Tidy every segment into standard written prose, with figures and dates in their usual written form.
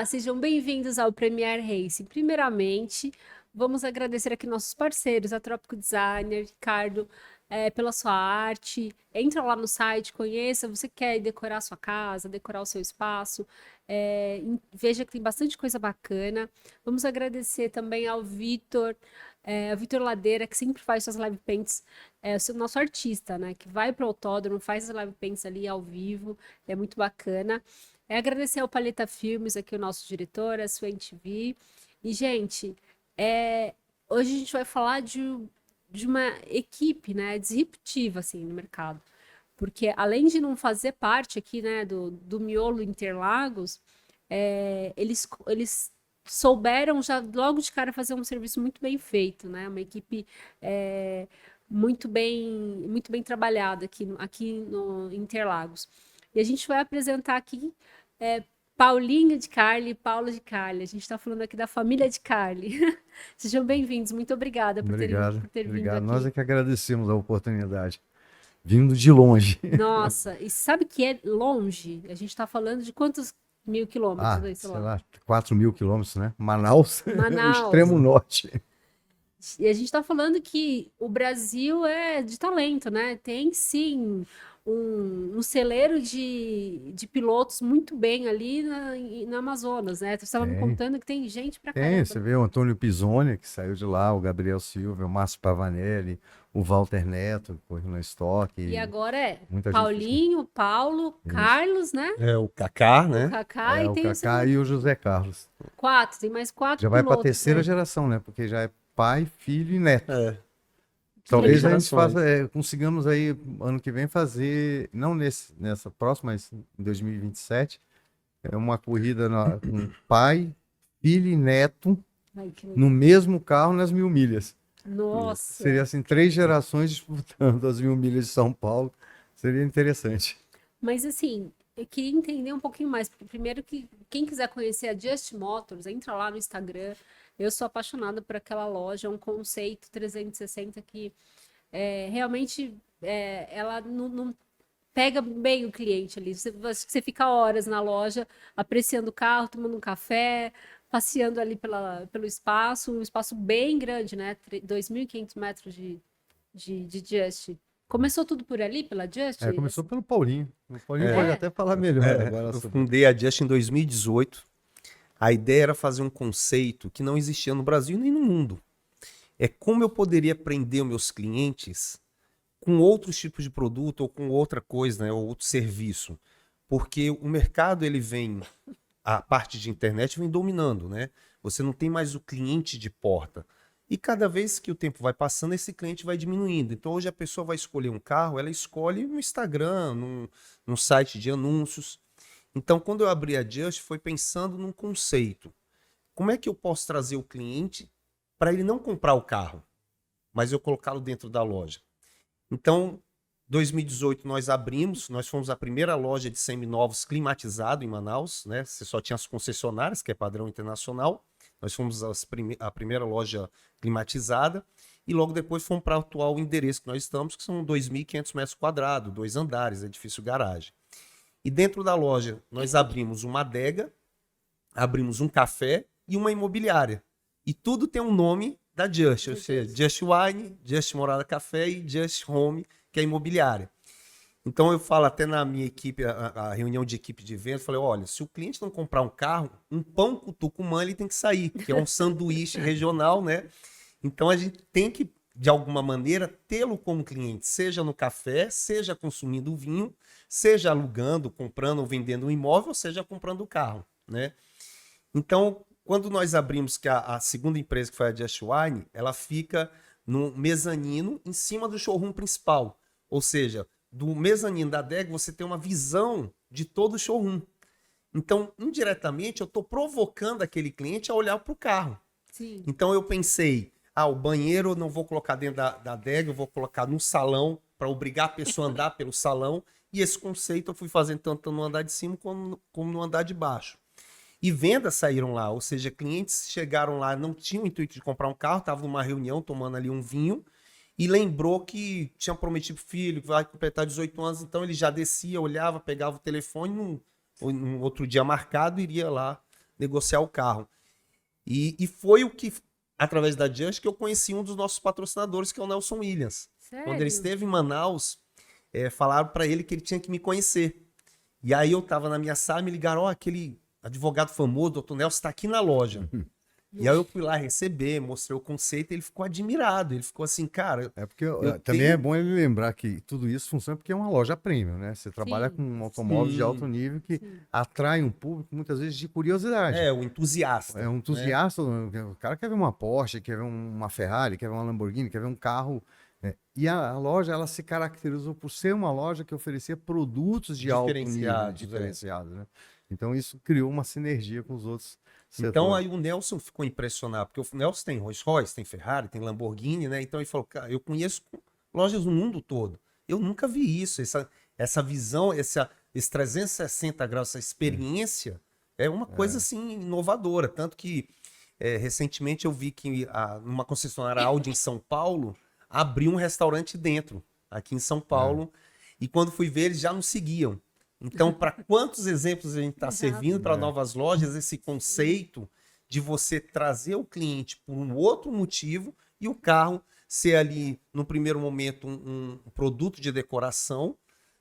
Olá, sejam bem-vindos ao Premier Racing. Primeiramente, vamos agradecer aqui nossos parceiros, a Trópico Designer, Ricardo, pela sua arte. Entra lá no site, conheça. Você quer decorar a sua casa, decorar o seu espaço, veja que tem bastante coisa bacana. Vamos agradecer também ao Vitor Ladeira, que sempre faz suas live paints, o nosso artista, né? Que vai para o autódromo, faz as live paints ali ao vivo, é muito bacana. Agradecer ao Paleta Filmes, aqui o nosso diretor, a Suen TV. E, gente, hoje a gente vai falar de uma equipe, né, disruptiva, assim, no mercado. Porque, além de não fazer parte aqui, né, do miolo Interlagos, eles souberam já logo de cara fazer um serviço muito bem feito, né? Uma equipe muito bem trabalhada aqui no Interlagos. E a gente vai apresentar aqui Paulinho de Carli e Paulo de Carli. A gente está falando aqui da família de Carli. Sejam bem-vindos. Muito obrigada Obrigado, por ter vindo obrigado. Nós aqui. é que agradecemos a oportunidade. Vindo de longe. Nossa, e sabe que é longe? A gente está falando de quantos mil quilômetros aí, sei Sei lá? lá, 4.000 quilômetros, né? Manaus é o Manaus. extremo norte. E a gente está falando que o Brasil é de talento, né? Tem sim um celeiro de pilotos muito bem ali na Amazonas, né? Você estava me Tem, contando que tem gente pra tem. caramba, Você né? vê o Antônio Pisoni, que saiu de lá, o Gabriel Silva, o Márcio Pavanelli, o Walter Neto, que correu na Stock, E e agora muita gente. Paulinho, Paulo, Isso. Carlos, né? É o Kaká, O né? Kaká É, e o tem o Kaká segundo. e o José Carlos. Quatro, tem mais quatro Já vai para a pilotos, terceira né? geração, né? Porque já é pai, filho e neto. É, três Talvez a gente gerações. faça, consigamos aí ano que vem fazer, não nessa próxima, mas em 2027, uma corrida com pai, filho e neto Ai, que no legal. mesmo carro nas 1.000 milhas. Seria Nossa. assim, 3 gerações disputando as 1.000 milhas de São Paulo. Seria interessante. Mas assim, eu queria entender um pouquinho mais. Primeiro que quem quiser conhecer a Just Motors, entra lá no Instagram. Eu sou apaixonada por aquela loja, é um conceito 360 que realmente ela não pega bem o cliente ali. Você fica horas na loja apreciando o carro, tomando um café, passeando ali pelo espaço, um espaço bem grande, né? 2.500 metros de Just. Começou tudo por ali, pela Just? Começou pelo Paulinho. O Paulinho pode É? até falar melhor agora Eu sobre. fundei a Just em 2018. A ideia era fazer um conceito que não existia no Brasil nem no mundo. É como eu poderia prender os meus clientes com outros tipos de produto ou com outra coisa, né, ou outro serviço. Porque o mercado, ele vem, a parte de internet vem dominando, né? Você não tem mais o cliente de porta. E cada vez que o tempo vai passando, esse cliente vai diminuindo. Então hoje a pessoa vai escolher um carro, ela escolhe no Instagram, num site de anúncios. Então quando eu abri a Just, foi pensando num conceito. Como é que eu posso trazer o cliente para ele não comprar o carro, mas eu colocá-lo dentro da loja? Então, 2018 nós fomos a primeira loja de seminovos climatizado em Manaus, né? Você só tinha as concessionárias, que é padrão internacional. Nós fomos a primeira loja climatizada e logo depois fomos para o atual endereço que nós estamos, que são 2.500 metros quadrados, 2 andares, edifício garagem. E dentro da loja nós abrimos uma adega, abrimos um café e uma imobiliária. E tudo tem um nome da Just, ou seja, Just Wine, Just Morada Café e Just Home, que é a imobiliária. Então eu falo até na minha equipe, a reunião de equipe de venda, eu falei, olha, se o cliente não comprar um carro, um pão com tucumã ele tem que sair, que é um sanduíche regional, né? Então a gente tem que, de alguma maneira, tê-lo como cliente, seja no café, seja consumindo vinho, seja alugando, comprando ou vendendo um imóvel, seja comprando o carro, né? Então, quando nós abrimos, que a segunda empresa, que foi a Just Wine, ela fica no mezanino em cima do showroom principal. Ou seja, do mezanino da adega você tem uma visão de todo o showroom. Então, indiretamente, eu estou provocando aquele cliente a olhar para o carro. Sim. Então, eu pensei, o banheiro eu não vou colocar dentro da adega, eu vou colocar no salão para obrigar a pessoa a andar pelo salão. E esse conceito eu fui fazendo tanto no andar de cima como no andar de baixo. E vendas saíram lá, ou seja, clientes chegaram lá, não tinham o intuito de comprar um carro, estavam numa reunião tomando ali um vinho e lembrou que tinha prometido pro filho que vai completar 18 anos, então ele já descia, olhava, pegava o telefone, num outro dia marcado, iria lá negociar o carro. E foi o que, através da Just, que eu conheci um dos nossos patrocinadores, que é o Nelson Williams. Sério? Quando ele esteve em Manaus, falaram para ele que ele tinha que me conhecer. E aí eu tava na minha sala e me ligaram, aquele advogado famoso, doutor Nelson, está aqui na loja. E aí eu fui lá receber, mostrei o conceito e ele ficou admirado. Ele ficou assim, cara... Porque também é bom ele lembrar que tudo isso funciona porque é uma loja premium, né? Você trabalha Sim. com um automóvel de Sim. alto nível que Sim. atrai um público muitas vezes de curiosidade. o entusiasta. É um né? entusiasta, o cara quer ver uma Porsche, quer ver uma Ferrari, quer ver uma Lamborghini, quer ver um carro. Né? E a loja, ela se caracterizou por ser uma loja que oferecia produtos de alto nível, Diferenciados, diferenciados, né? Então isso criou uma sinergia com os outros Então setores. aí o Nelson ficou impressionado, porque o Nelson tem Rolls Royce, tem Ferrari, tem Lamborghini, né? Então ele falou, cara, eu conheço lojas no mundo todo. Eu nunca vi isso, essa visão, esse 360 graus, essa experiência é uma coisa assim inovadora. Tanto que recentemente eu vi que numa concessionária Audi em São Paulo abriu um restaurante dentro, aqui em São Paulo, e quando fui ver, eles já nos seguiam. Então, para quantos exemplos a gente está servindo para novas lojas, esse conceito de você trazer o cliente por um outro motivo e o carro ser ali, no primeiro momento, um produto de decoração,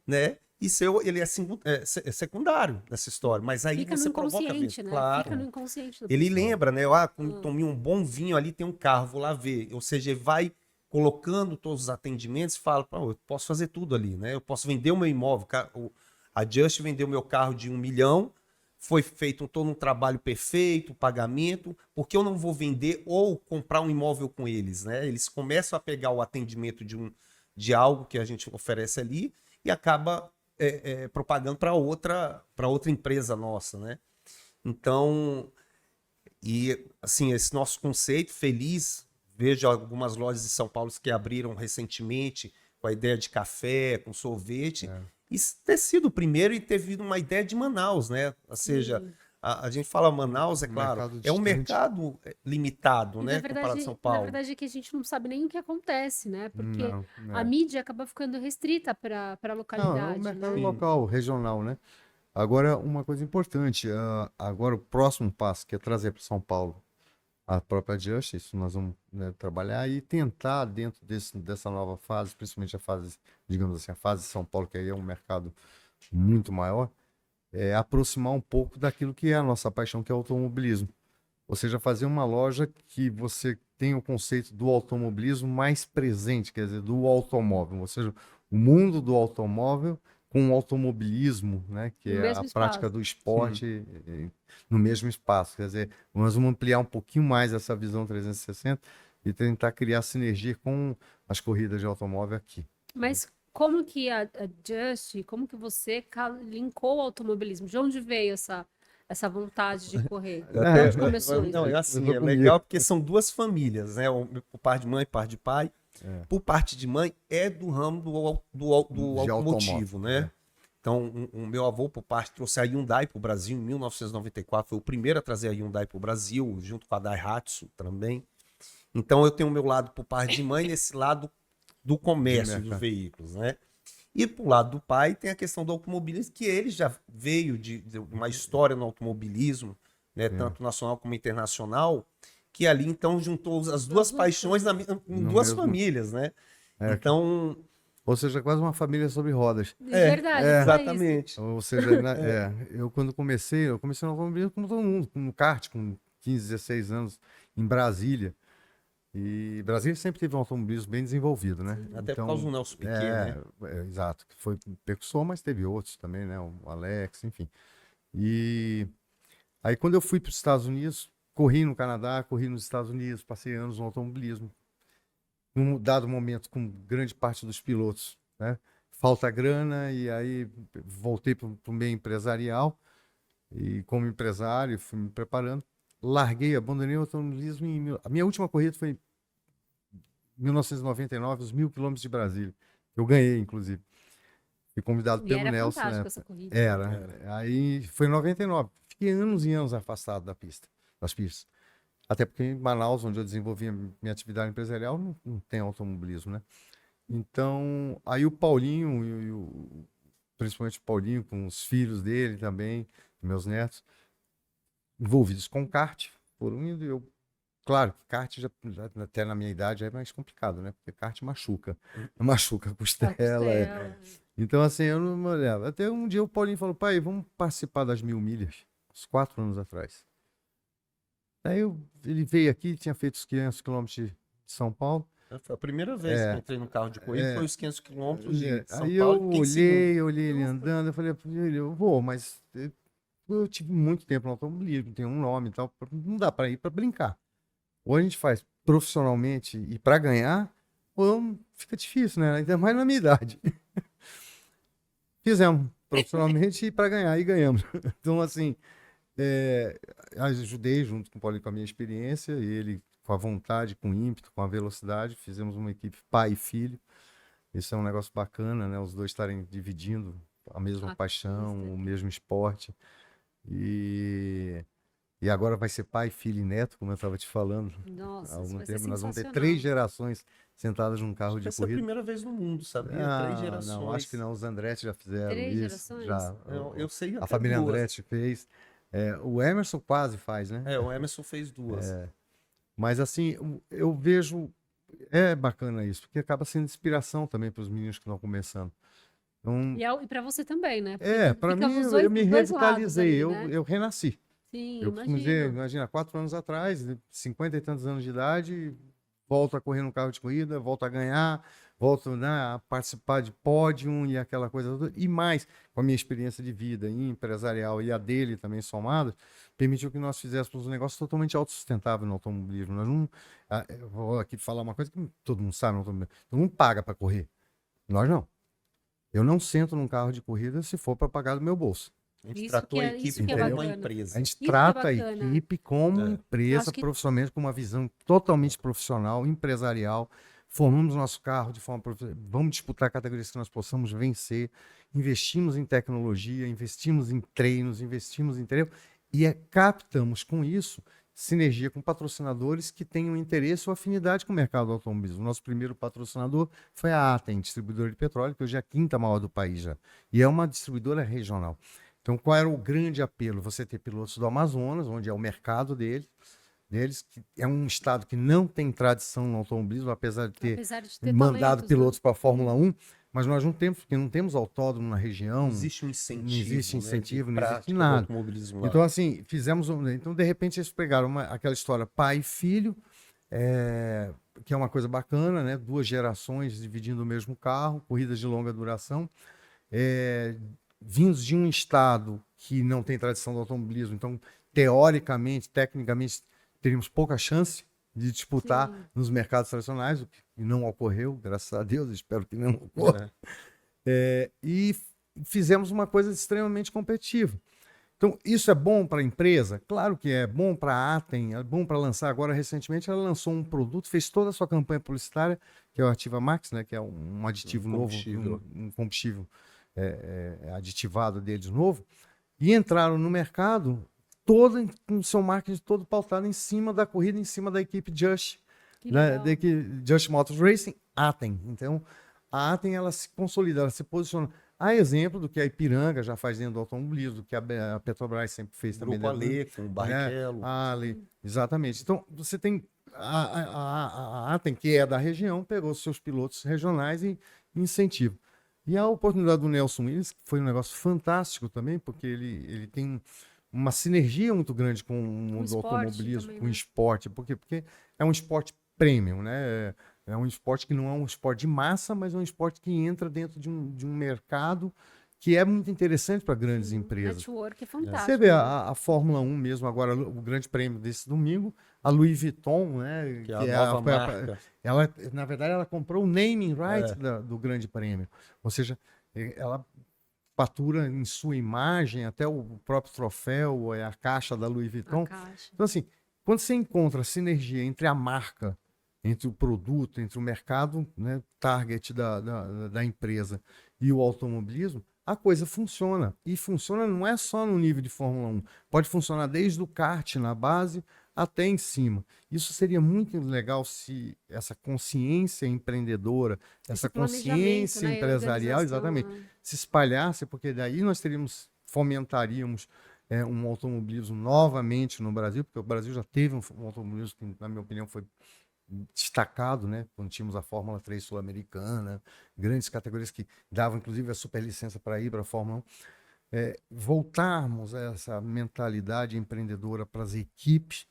né? E ele é secundário nessa história. Mas aí Fica você no provoca inconsciente, mesmo. né? Claro. Fica no inconsciente do Ele pessoal. lembra, né? Quando tomei um bom vinho ali, tem um carro, vou lá ver. Ou seja, ele vai colocando todos os atendimentos e fala, eu posso fazer tudo ali, né? Eu posso vender o meu imóvel. A Just vendeu meu carro de 1 milhão, foi feito todo um trabalho perfeito, pagamento, porque eu não vou vender ou comprar um imóvel com eles, né? Eles começam a pegar o atendimento de algo que a gente oferece ali e acaba propagando para outra empresa nossa, né? Então, e assim, esse nosso conceito, feliz, vejo algumas lojas de São Paulo que abriram recentemente com a ideia de café, com sorvete, e ter sido o primeiro e ter vindo uma ideia de Manaus, né? Ou seja, a gente fala Manaus, é claro, mercado é um distante. mercado limitado, E né? Comparado a São Paulo. na verdade é que a gente não sabe nem o que acontece, né? Porque Não, a mídia acaba ficando restrita para a Não, é um localidade, mercado né? local, regional, né? Agora, uma coisa importante, agora o próximo passo, que é trazer para São Paulo a própria Just, isso nós vamos, né, trabalhar e tentar, dentro dessa nova fase, principalmente a fase, digamos assim, a fase de São Paulo, que aí é um mercado muito maior, aproximar um pouco daquilo que é a nossa paixão, que é o automobilismo. Ou seja, fazer uma loja que você tenha o conceito do automobilismo mais presente, quer dizer, do automóvel. Ou seja, o mundo do automóvel com o automobilismo, né, que No é a mesmo prática espaço. do esporte no mesmo espaço. Quer dizer, nós vamos ampliar um pouquinho mais essa visão 360 e tentar criar sinergia com as corridas de automóvel aqui. Mas como que a Just, como que você linkou o automobilismo? De onde veio essa vontade de correr? É, Onde começou isso? Não, é assim, Começou é comigo. legal porque são duas famílias, né? Por parte de mãe e parte de pai. Por parte de mãe é do ramo do De automotivo, automóvel, né? Então, o meu avô, por parte, trouxe a Hyundai para o Brasil em 1994. Foi o primeiro a trazer a Hyundai para o Brasil, junto com a Daihatsu também. Então, eu tenho o meu lado por parte de mãe, nesse lado do comércio dos veículos, né? E pro lado do pai tem a questão do automobilismo, que ele já veio de uma história no automobilismo, né? Tanto nacional como internacional, que ali então juntou as duas paixões em No duas mesmo- famílias, né? Então, Ou seja, quase uma família sobre rodas. Verdade, só isso. exatamente. Ou seja, eu quando eu comecei no automobilismo como todo mundo, no kart, com 15, 16 anos, em Brasília. E Brasília sempre teve um automobilismo bem desenvolvido, né? Até por causa do Nelson Piquet, né? Exato, que foi precursor, mas teve outros também, né? O Alex, enfim. E aí quando eu fui para os Estados Unidos, corri no Canadá, corri nos Estados Unidos, passei anos no automobilismo. Num dado momento, com grande parte dos pilotos, né? Falta grana, e aí voltei para o meio empresarial, e como empresário fui me preparando, larguei, abandonei o automobilismo. A minha última corrida foi em 1999, os 1.000 quilômetros de Brasília. Eu ganhei, inclusive. Fui convidado E pelo era Nelson, fantástico né? essa corrida. Aí foi em 99. Fiquei anos e anos afastado das pistas. Até porque em Manaus, onde eu desenvolvi a minha atividade empresarial, não tem automobilismo, né? Então, aí o Paulinho, principalmente o Paulinho, com os filhos dele também, meus netos, envolvidos com kart, foram indo. Claro que kart até na minha idade é mais complicado, né? Porque kart machuca. Machuca a costela. Então, assim, eu não olhava. Até um dia o Paulinho falou, pai, vamos participar das 1000 milhas, uns 4 anos atrás. Aí ele veio aqui, tinha feito os 500 quilômetros de São Paulo. Foi a primeira vez que eu entrei no carro de corrida, foi os 500 quilômetros de São Aí Paulo. eu olhei ele andando, eu falei, eu vou, mas eu tive muito tempo no automobilismo, tem um nome e tal, não dá para ir para brincar. Ou a gente faz profissionalmente e para ganhar, ou fica difícil, né? Ainda mais na minha idade. Fizemos profissionalmente e para ganhar, e ganhamos. Então, assim, ajudei junto com o Paulinho com a minha experiência, e ele com a vontade, com o ímpeto, com a velocidade, fizemos uma equipe pai e filho. Isso é um negócio bacana, né? Os dois estarem dividindo a mesma paixão, o mesmo esporte. E agora vai ser pai, filho e neto, como eu estava te falando. Nossa, Há algum vai ser tempo nós vamos ter sensacional. 3 gerações sentadas num carro de Essa é a corrida. primeira vez no mundo, sabia? 3 gerações. Não, acho que não. Os Andretti já fizeram 3 isso. gerações? Já, Eu sei a até família 2. Andretti fez. O Emerson quase faz, né? O Emerson fez 2. Mas assim, eu vejo. É bacana isso, porque acaba sendo inspiração também para os meninos que estão começando. Então, E para você também, né? para fica mim, os eu me os dois lados revitalizei, ali, né? eu renasci. Sim, Eu costumo dizer, imagino. imagina, 4 anos atrás, 50 e tantos anos de idade, volto a correr no carro de corrida, volto a ganhar, volto, né, a participar de pódio e aquela coisa toda. E mais, com a minha experiência de vida empresarial e a dele também somada, permitiu que nós fizéssemos um negócio totalmente autossustentável no automobilismo. Nós não, eu vou aqui falar uma coisa que todo mundo sabe no automobilismo. Todo mundo paga para correr. Nós não. Eu não sento num carro de corrida se for para pagar do meu bolso. A gente Isso tratou que a é- equipe isso que é como uma bacana. empresa. A gente Isso que é trata a bacana. equipe como empresa, Acho que- profissionalmente, com uma visão totalmente profissional, empresarial. Formamos nosso carro de forma profissional. Vamos disputar categorias que nós possamos vencer. Investimos em tecnologia, investimos em treinos, investimos em treino. E captamos com isso sinergia com patrocinadores que tenham interesse ou afinidade com o mercado do automobilismo. O nosso primeiro patrocinador foi a Atem, distribuidora de petróleo, que hoje é a 5ª maior do país já. E é uma distribuidora regional. Então, qual era o grande apelo? Você ter pilotos do Amazonas, onde é o mercado deles, que é um estado que não tem tradição no automobilismo, apesar de ter mandado talentos, pilotos para a Fórmula 1, mas nós não temos, porque não temos autódromo na região. Não existe um incentivo. Não existe incentivo, né, não existe nada. Automobilismo lá. Então, assim, então, de repente, eles pegaram aquela história pai e filho, que é uma coisa bacana, né? 2 gerações dividindo o mesmo carro, corridas de longa duração. Vindos de um estado que não tem tradição do automobilismo, então, teoricamente, tecnicamente, teríamos pouca chance de disputar nos mercados tradicionais, o que não ocorreu, graças a Deus, espero que não ocorra. E fizemos uma coisa extremamente competitiva. Então, isso é bom para a empresa? Claro que é bom para a Atem, é bom para lançar. Agora, recentemente, ela lançou um produto, fez toda a sua campanha publicitária, que é o Ativa Max, né, que é um aditivo novo, um combustível aditivado deles novo, e entraram no mercado todo com o seu marketing todo pautado em cima da corrida, em cima da equipe Just, Just Motors Racing, Atem. Então, a Atem, ela se consolida, ela se posiciona. Há exemplo do que a Ipiranga já faz dentro do automobilismo, do que a Petrobras sempre fez também. Grupo Ale, com o Barrichello. Exatamente. Então, você tem a Atem, que é da região, pegou seus pilotos regionais e incentiva. E a oportunidade do Nelson Williams, que foi um negócio fantástico também, porque ele tem uma sinergia muito grande com o mundo do automobilismo, também, com o esporte. Por quê? Porque é um esporte premium, né? É um esporte que não é um esporte de massa, mas é um esporte que entra dentro de um mercado que é muito interessante para grandes empresas. O network é fantástico. Você vê a Fórmula 1 mesmo, agora o grande prêmio desse domingo, a Louis Vuitton, né? Que é a nova marca. Ela, na verdade, ela comprou o naming right do grande prêmio. Ou seja, ela fatura em sua imagem até o próprio troféu, a caixa da Louis Vuitton. Então, assim, quando você encontra a sinergia entre a marca, entre o produto, entre o mercado, né, target da empresa e o automobilismo, a coisa funciona. E funciona não é só no nível de Fórmula 1. Pode funcionar desde o kart na base até em cima. Isso seria muito legal se essa consciência empreendedora, essa consciência empresarial, exatamente, se espalhasse, porque daí nós fomentaríamos um automobilismo novamente no Brasil, porque o Brasil já teve um automobilismo que, na minha opinião, foi destacado, né? Quando tínhamos a Fórmula 3 sul-americana, grandes categorias que davam, inclusive, a superlicença para ir para a Fórmula 1. Voltarmos a essa mentalidade empreendedora para as equipes,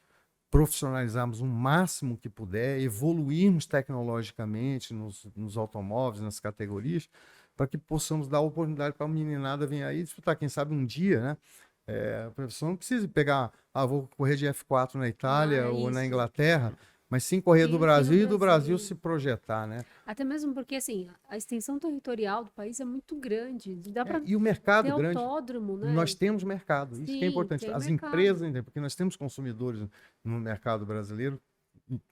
profissionalizarmos o máximo que puder, evoluirmos tecnologicamente nos automóveis, nas categorias, para que possamos dar oportunidade para a meninada vir aí disputar, quem sabe um dia, né? A profissão não precisa pegar, vou correr de F4 na Itália ou na Inglaterra, mas sim correr do Brasil e do Brasil se projetar, né? Até mesmo porque, assim, a extensão territorial do país é muito grande. Dá para E o mercado ter grande. Autódromo, né? Nós temos mercado, isso que é importante. tem As mercado. empresas, porque nós temos consumidores no mercado brasileiro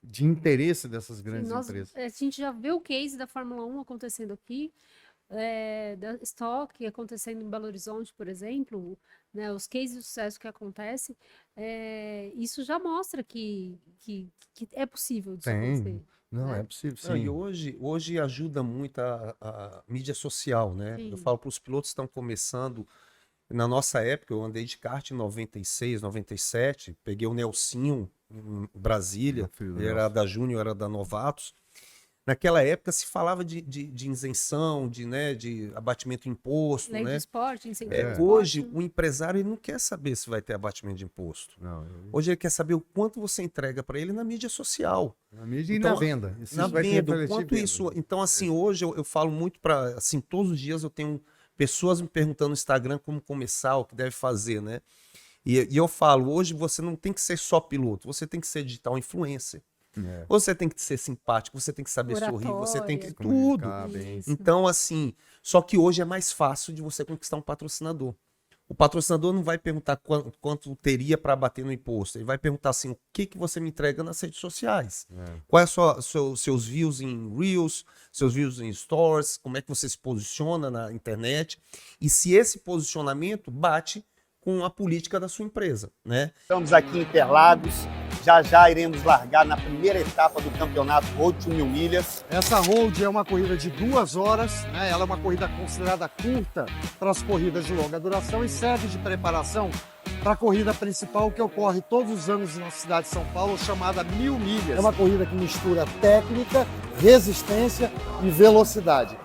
de interesse dessas grandes empresas. A gente já vê o case da Fórmula 1 acontecendo aqui, da Stock acontecendo em Belo Horizonte, por exemplo, né, os cases de sucesso que acontecem, isso já mostra que é possível disso acontecer. Não, né? é possível, sim. Não, e hoje ajuda muito a mídia social, né? Sim. Eu falo para os pilotos que estão começando. Na nossa época, eu andei de kart em 96, 97, peguei o Nelsinho em Brasília, ele era da Júnior, era da Novatos. Naquela época se falava de isenção, de abatimento de imposto, Lei né? do esporte, incentivo ao Hoje, esporte. o empresário ele não quer saber se vai ter abatimento de imposto. Não, Hoje ele quer saber o quanto você entrega para ele na mídia social. na mídia e Então, na venda. Na venda, o quanto isso. Então, assim, hoje eu falo muito para. Assim, todos os dias eu tenho pessoas me perguntando no Instagram como começar, o que deve fazer, né? E eu falo, hoje você não tem que ser só piloto, você tem que ser digital influencer. Você tem que ser simpático, você tem que saber sorrir, você tem que. Tudo. Então, assim, só que hoje é mais fácil de você conquistar um patrocinador. O patrocinador não vai perguntar quanto teria para bater no imposto. Ele vai perguntar assim, o que você me entrega nas redes sociais? Quais são seus views em Reels, seus views em Stories, como é que você se posiciona na internet? E se esse posicionamento bate com a política da sua empresa, né? Estamos aqui em Interlagos, já iremos largar na primeira etapa do campeonato Road to 1000 milhas. Essa Road é uma corrida de 2 horas, né? Ela é uma corrida considerada curta para as corridas de longa duração e serve de preparação para a corrida principal que ocorre todos os anos na cidade de São Paulo, chamada 1000 milhas. É uma corrida que mistura técnica, resistência e velocidade.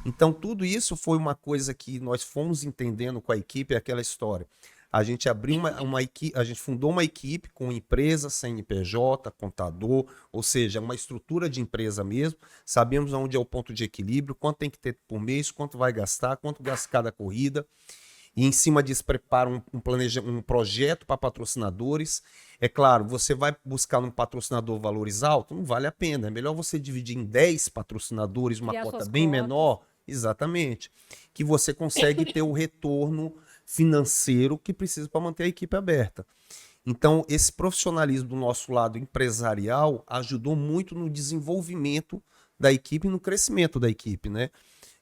Então, tudo isso foi uma coisa que nós fomos entendendo com a equipe, aquela história. A gente abriu uma equipe, a gente fundou uma equipe com empresa, CNPJ, contador, ou seja, uma estrutura de empresa mesmo. Sabemos onde é o ponto de equilíbrio, quanto tem que ter por mês, quanto vai gastar, quanto gasta cada corrida. E em cima disso prepara um projeto para patrocinadores. É claro, você vai buscar um patrocinador valores altos, não vale a pena. É melhor você dividir em 10 patrocinadores, uma cota bem menor. Exatamente. Que você consegue ter o retorno financeiro que precisa para manter a equipe aberta. Então, esse profissionalismo do nosso lado empresarial ajudou muito no desenvolvimento da equipe e no crescimento da equipe, né?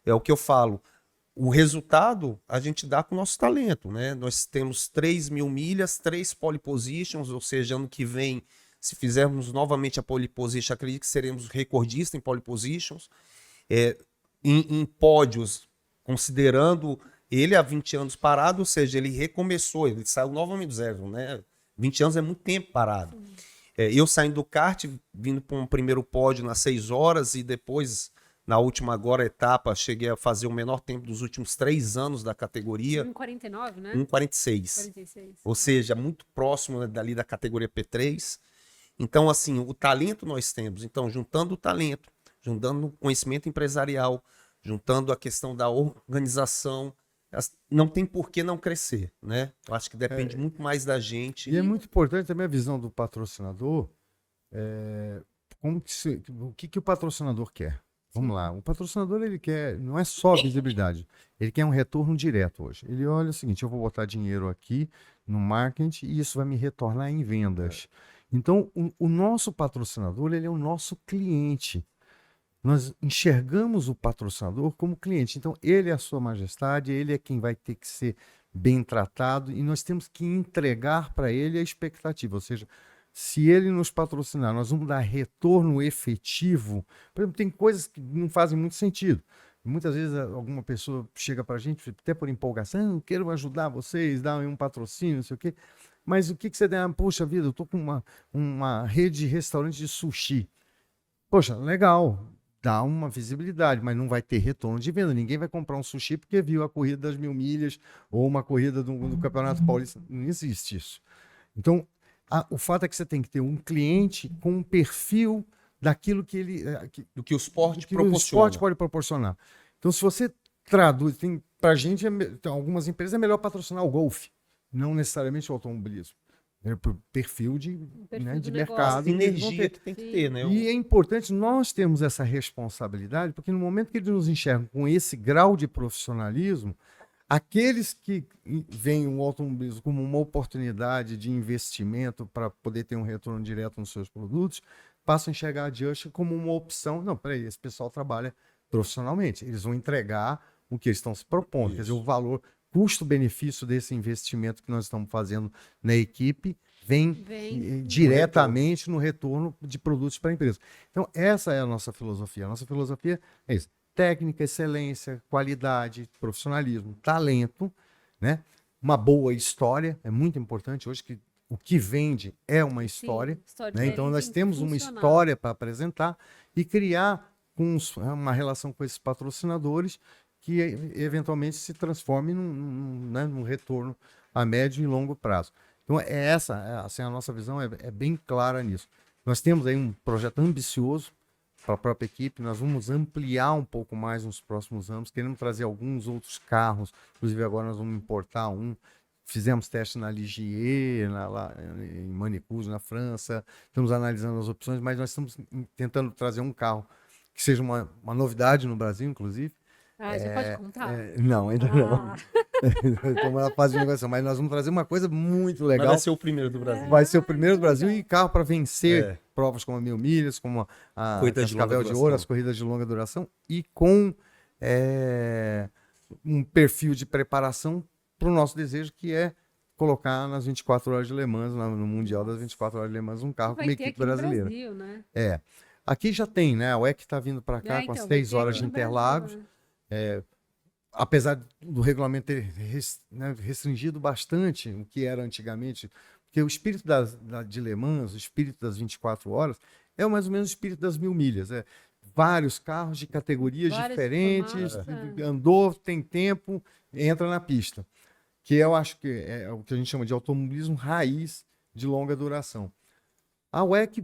É o que eu falo. O resultado a gente dá com o nosso talento, né? Nós temos 3.000 milhas, 3 pole positions, ou seja, ano que vem, se fizermos novamente a pole position, acredito que seremos recordistas em pole positions. Em pódios, considerando ele há 20 anos parado, ou seja, ele recomeçou, ele saiu novamente do zero, né? 20 anos é muito tempo parado. Eu saindo do kart, vindo para um primeiro pódio nas 6 horas e depois Na última agora etapa, cheguei a fazer o menor tempo dos últimos 3 anos da categoria, 1,49, né? 1,46. 46. Ou seja, muito próximo, né, dali da categoria P3. Então, assim, o talento nós temos. Então, juntando o talento, juntando o conhecimento empresarial, juntando a questão da organização, não tem por que não crescer, né? Eu acho que depende muito mais da gente. E é muito importante também a visão do patrocinador. O que o patrocinador quer? Vamos lá. O patrocinador, ele quer, não é só visibilidade, ele quer um retorno direto hoje. Ele olha o seguinte: eu vou botar dinheiro aqui no marketing e isso vai me retornar em vendas. Então, o nosso patrocinador, ele é o nosso cliente. Nós enxergamos o patrocinador como cliente. Então, ele é a sua majestade, ele é quem vai ter que ser bem tratado e nós temos que entregar para ele a expectativa. Ou seja, se ele nos patrocinar, nós vamos dar retorno efetivo. Por exemplo, tem coisas que não fazem muito sentido. Muitas vezes alguma pessoa chega para a gente, até por empolgação: eu quero ajudar vocês, dar um patrocínio, não sei o quê. Mas o que você der? Poxa vida, eu estou com uma rede de restaurante de sushi. Poxa, legal, dá uma visibilidade, mas não vai ter retorno de venda. Ninguém vai comprar um sushi porque viu a corrida das 1000 milhas ou uma corrida do Campeonato Paulista. Não existe isso. Então, o fato é que você tem que ter um cliente com um perfil daquilo que ele... Do que o esporte que o proporciona. esporte pode proporcionar. Então, se você traduz... Para a gente, algumas empresas, é melhor patrocinar o golfe, não necessariamente o automobilismo. É por perfil de Perfil né, do de negócio. mercado. que eles vão Sinergia ter. que tem que ter, né? E é importante nós termos essa responsabilidade, porque no momento que eles nos enxergam com esse grau de profissionalismo, aqueles que veem o automobilismo como uma oportunidade de investimento para poder ter um retorno direto nos seus produtos, passam a enxergar a Just como uma opção. Não, peraí, esse pessoal trabalha profissionalmente, eles vão entregar o que eles estão se propondo. Quer dizer, o valor, custo-benefício desse investimento que nós estamos fazendo na equipe vem diretamente no retorno de produtos para a empresa. Então, essa é a nossa filosofia. A nossa filosofia é isso: técnica, excelência, qualidade, profissionalismo, talento, né? Uma boa história. É muito importante hoje que o que vende é uma história. Sim, Né? Então, nós temos uma história para apresentar e criar uma relação com esses patrocinadores que eventualmente se transforme num retorno a médio e longo prazo. Então, assim, a nossa visão é bem clara nisso. Nós temos aí um projeto ambicioso para a própria equipe, nós vamos ampliar um pouco mais nos próximos anos, queremos trazer alguns outros carros, inclusive agora nós vamos importar um. Fizemos teste na Ligier, lá em Manicouge, na França, estamos analisando as opções, mas nós estamos tentando trazer um carro que seja uma novidade no Brasil, inclusive. Já pode contar? Não, ainda não. Estamos na fase de negociação, mas nós vamos trazer uma coisa muito legal. Mas vai ser o primeiro do Brasil. Vai ser o primeiro do Brasil e carro para vencer provas como a 1000 milhas, como a Cascavel de Ouro, as corridas de longa duração, e com um perfil de preparação para o nosso desejo, que é colocar nas 24 horas de Le Mans, no Mundial das 24 horas de Le Mans, um carro com uma equipe brasileira. Brasil, né? Aqui já tem, né? A WEC está vindo para cá com as 3 horas de Interlagos. Apesar do regulamento ter restringido bastante o que era antigamente, porque o espírito de Le Mans, o espírito das 24 horas, é mais ou menos o espírito das 1000 milhas. Vários carros de categorias diferentes, andou, tem tempo, entra na pista. Que eu acho que é o que a gente chama de automobilismo raiz de longa duração. A WEC,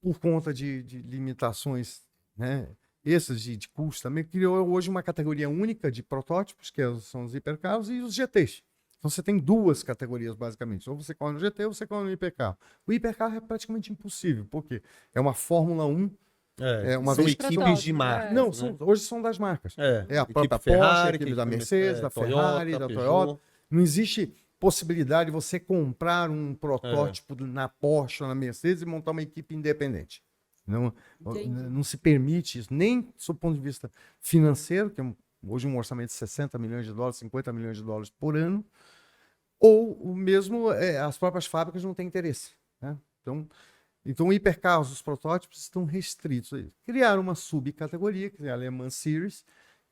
por conta de limitações, né, essas de custo, também criou hoje uma categoria única de protótipos, que são os hipercarros e os GTs. Então você tem 2 categorias, basicamente. Ou você corre no GT ou você corre no hipercarro. O hipercarro é praticamente impossível, porque é uma Fórmula 1. São equipes de marca. Não, hoje são das marcas. É a própria Porsche, a equipe da Mercedes, da Ferrari, da Toyota. Não existe possibilidade de você comprar um protótipo na Porsche ou na Mercedes e montar uma equipe independente. Não se permite isso, nem do ponto de vista financeiro, que é hoje um orçamento de 60 milhões de dólares, 50 milhões de dólares por ano, ou o mesmo, as próprias fábricas não têm interesse. Né? Então, hipercarros, os protótipos estão restritos. Criaram uma subcategoria, que é a Le Mans Series,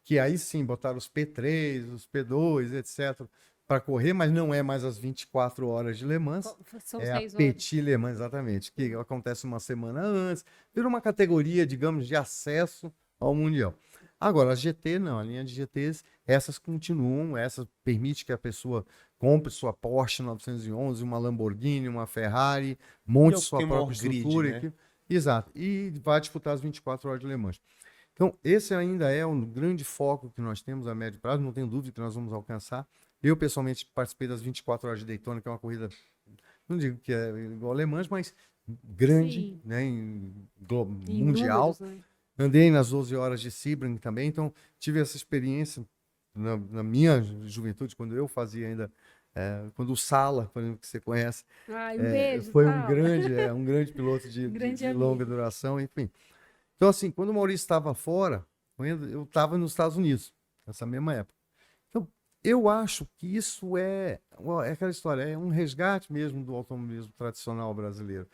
que aí sim botaram os P3, os P2, etc., para correr, mas não é mais as 24 horas de Le Mans. São a Petit Le Mans, exatamente, que acontece uma semana antes. Virou uma categoria, digamos, de acesso ao Mundial. Agora, a GT não, a linha de GTs, essas continuam, essas permite que a pessoa compre sua Porsche 911, uma Lamborghini, uma Ferrari, monte E é o que sua tem maior própria grid, estrutura. né? Exato, e vai disputar as 24 horas de Le Mans. Então, esse ainda é um grande foco que nós temos a médio prazo, não tenho dúvida que nós vamos alcançar. Eu, pessoalmente, participei das 24 horas de Daytona, que é uma corrida, não digo que é igual a Le Mans, mas grande, Sim. né, Em mundial. números, né? Andei nas 12 horas de Sebring também, então tive essa experiência na minha juventude, quando eu fazia ainda, quando o Sala, por exemplo, que você conhece, Ai, um beijo, foi Sala. um grande piloto Grande de longa amigo. duração, enfim. Então, assim, quando o Maurício estava fora, eu estava nos Estados Unidos, nessa mesma época. Então, eu acho que isso é aquela história, é um resgate mesmo do automobilismo tradicional brasileiro.